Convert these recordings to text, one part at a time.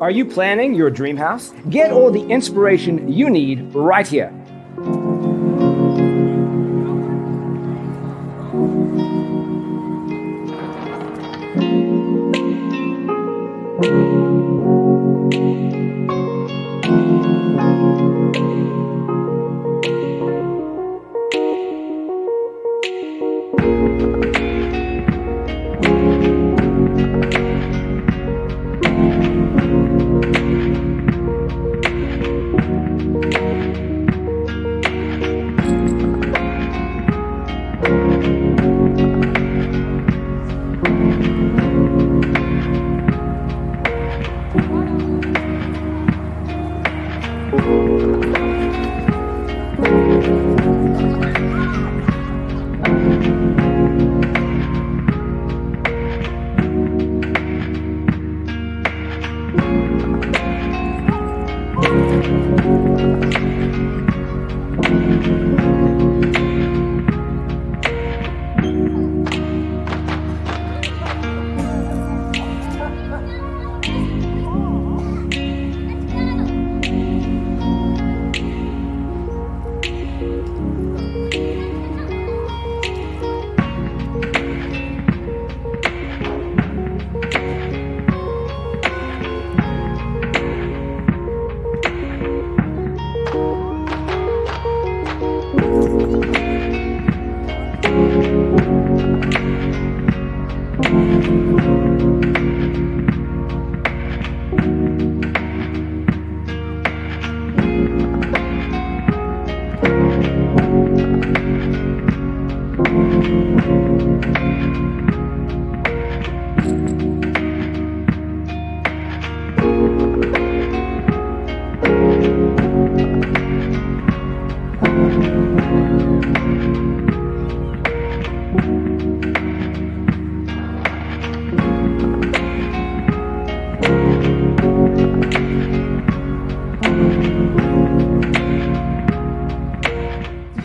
Are you planning your dream house? Get all the inspiration you need right here.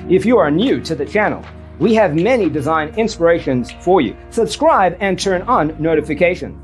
If you are new to the channel, we have many design inspirations for you. Subscribe and turn on notifications.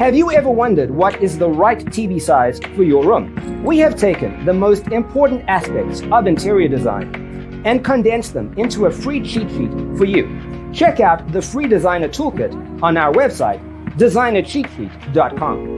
Have you ever wondered what is the right TV size for your room? We have taken the most important aspects of interior design and condensed them into a free cheat sheet for you. Check out the free designer toolkit on our website, designercheatsheet.com.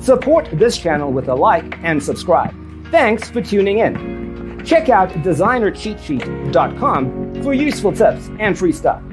Support this channel with a like and subscribe. Thanks for tuning in. Check out designercheatsheet.com for useful tips and free stuff.